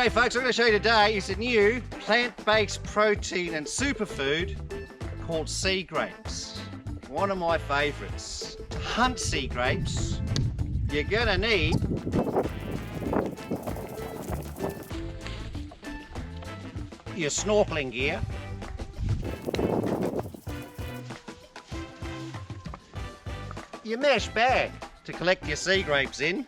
Okay folks, what I'm going to show you today is a new plant-based protein and superfood called sea grapes. One of my favourites. To hunt sea grapes, you're going to need your snorkeling gear, your mesh bag to collect your sea grapes in.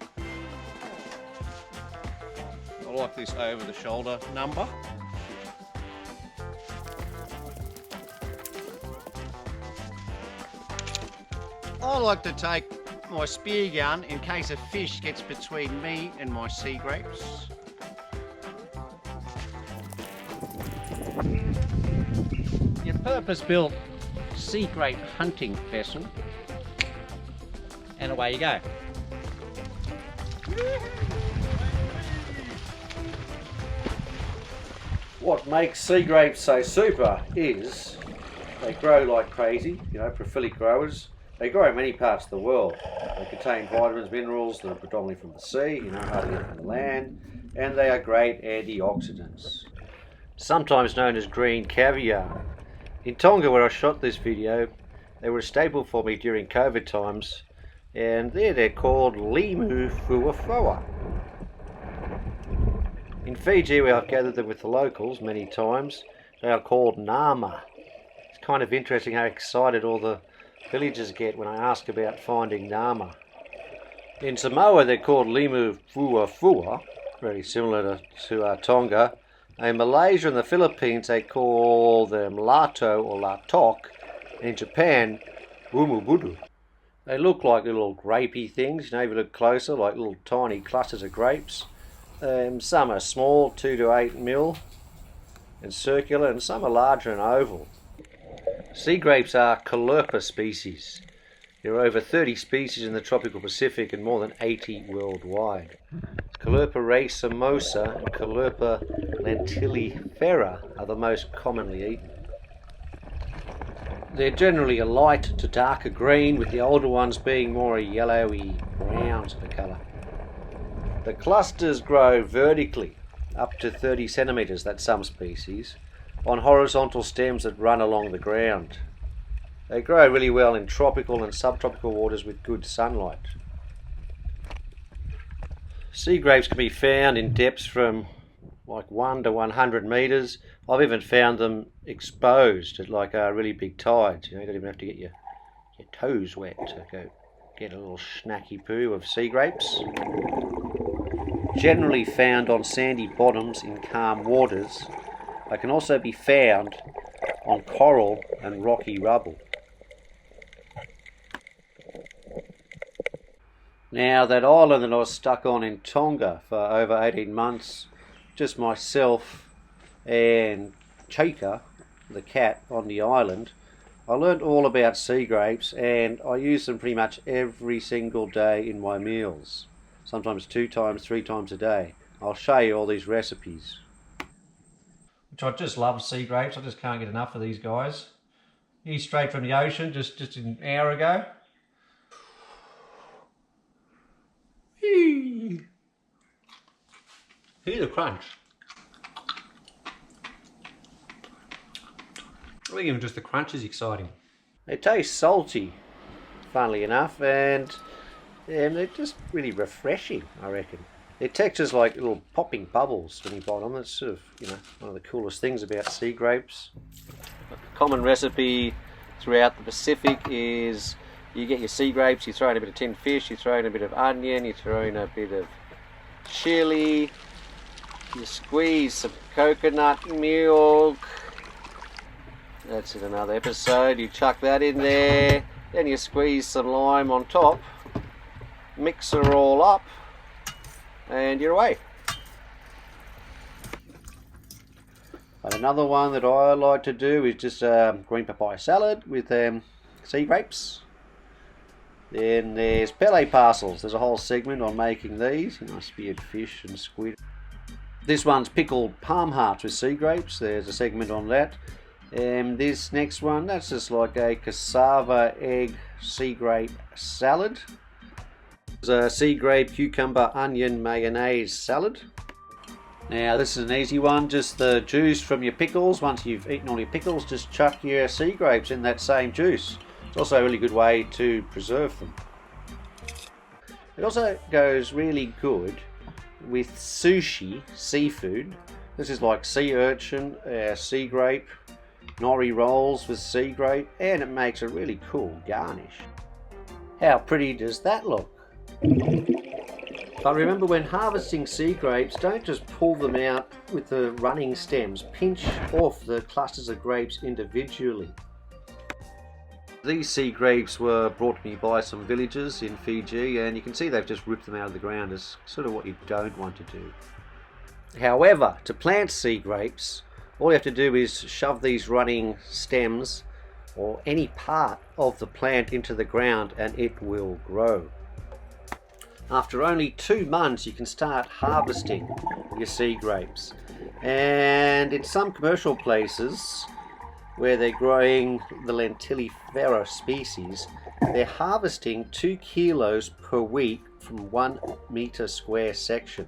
I like this over the shoulder number. I like to take my spear gun in case a fish gets between me and my sea grapes. Your purpose-built sea grape hunting vessel, and away you go. What makes sea grapes so super is they grow like crazy, prolific growers. They grow in many parts of the world. They contain vitamins, minerals that are predominantly from the sea, hardly from the land, and they are great antioxidants. Sometimes known as green caviar. In Tonga, where I shot this video, they were a staple for me during COVID times, and there they're called limu fuafoa. In Fiji, where I've gathered them with the locals many times, they are called nama. It's kind of interesting how excited all the villagers get when I ask about finding nama. In Samoa, they're called limu fuafua, very similar to Tonga. In Malaysia and the Philippines, they call them lato or latok. In Japan, bumubudu. They look like little grapey things, if you look closer, like little tiny clusters of grapes. Some are small, 2 to 8 mil, and circular, and some are larger and oval. Sea grapes are Caulerpa species. There are over 30 species in the tropical Pacific and more than 80 worldwide. Caulerpa racemosa and Caulerpa lentilifera are the most commonly eaten. They're generally a light to darker green, with the older ones being more a yellowy brown sort of colour. The clusters grow vertically, up to 30 centimetres, that's some species, on horizontal stems that run along the ground. They grow really well in tropical and subtropical waters with good sunlight. Sea grapes can be found in depths from like 1 to 100 metres. I've even found them exposed at really big tides. You don't even have to get your toes wet to go get a little snacky poo of sea grapes. Generally found on sandy bottoms in calm waters, they can also be found on coral and rocky rubble. Now, that island that I was stuck on in Tonga for over 18 months, just myself and Chika, the cat, on the island, I learned all about sea grapes, and I use them pretty much every single day in my meals. Sometimes 2 times, 3 times a day. I'll show you all these recipes. Which I just love sea grapes. I just can't get enough of these guys. He's straight from the ocean just an hour ago. Hear the crunch. I think even just the crunch is exciting. They taste salty, funnily enough, and they're just really refreshing, I reckon. Their texture's like little popping bubbles when you bite them. That's sort of, one of the coolest things about sea grapes. A common recipe throughout the Pacific is you get your sea grapes, you throw in a bit of tinned fish, you throw in a bit of onion, you throw in a bit of chili, you squeeze some coconut milk. That's in another episode. You chuck that in there, then you squeeze some lime on top, mix it all up, and you're away. And another one that I like to do is just green papaya salad with sea grapes. Then there's pele parcels. There's a whole segment on making these. Speared fish and squid. This one's pickled palm hearts with sea grapes. There's a segment on that. And this next one, that's just like a cassava egg sea grape salad. There's a sea grape, cucumber, onion, mayonnaise salad. Now this is an easy one, just the juice from your pickles. Once you've eaten all your pickles, just chuck your sea grapes in that same juice. It's also a really good way to preserve them. It also goes really good with sushi, seafood. This is like sea urchin, sea grape, nori rolls with sea grape, and it makes a really cool garnish. How pretty does that look? But remember, when harvesting sea grapes, don't just pull them out with the running stems. Pinch off the clusters of grapes individually. These sea grapes were brought to me by some villagers in Fiji, and you can see they've just ripped them out of the ground. It's sort of what you don't want to do. However, to plant sea grapes, all you have to do is shove these running stems or any part of the plant into the ground and it will grow. After only 2 months you can start harvesting your sea grapes, and in some commercial places where they're growing the Lentilifera species, they're harvesting 2 kilos per week from 1 meter square section.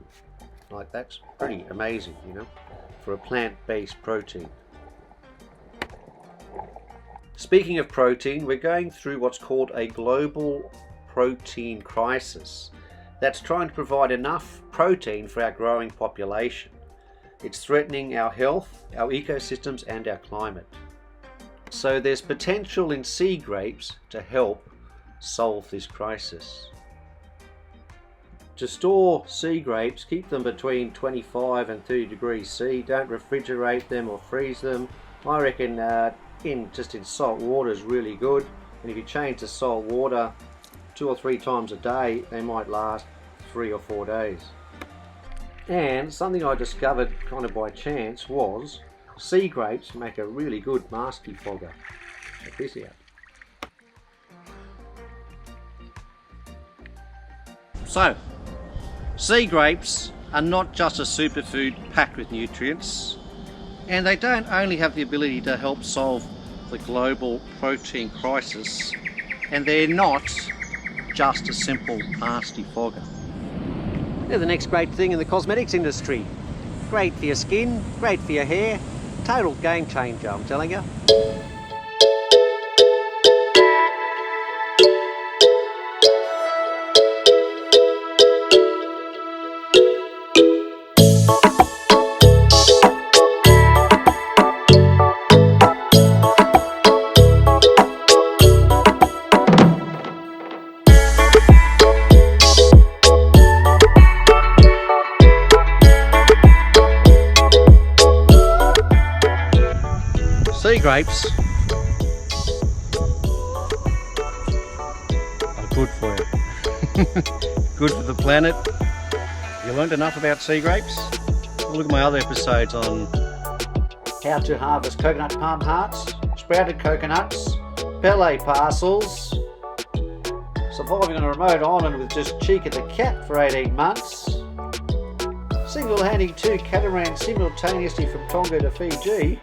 Like, that's pretty amazing, you know, for a plant-based protein. Speaking of protein, we're going through what's called a global protein crisis. That's trying to provide enough protein for our growing population. It's threatening our health, our ecosystems, and our climate. So there's potential in sea grapes to help solve this crisis. To store sea grapes, keep them between 25 and 30 degrees C. Don't refrigerate them or freeze them. I reckon in salt water is really good. And if you change the salt water 2 or 3 times a day, they might last 3 or 4 days. And something I discovered kind of by chance was sea grapes make a really good mask defogger. Check this out. So, sea grapes are not just a superfood packed with nutrients, and they don't only have the ability to help solve the global protein crisis, and they're not just a simple mask defogger. They're the next great thing in the cosmetics industry. Great for your skin, great for your hair, total game changer, I'm telling you. Sea grapes are good for you. Good for the planet. You learned enough about sea grapes? Well, look at my other episodes on how to harvest coconut palm hearts, sprouted coconuts, Pele parcels, surviving on a remote island with just Chica the cat for 18 months, single-handing 2 catamarans simultaneously from Tonga to Fiji,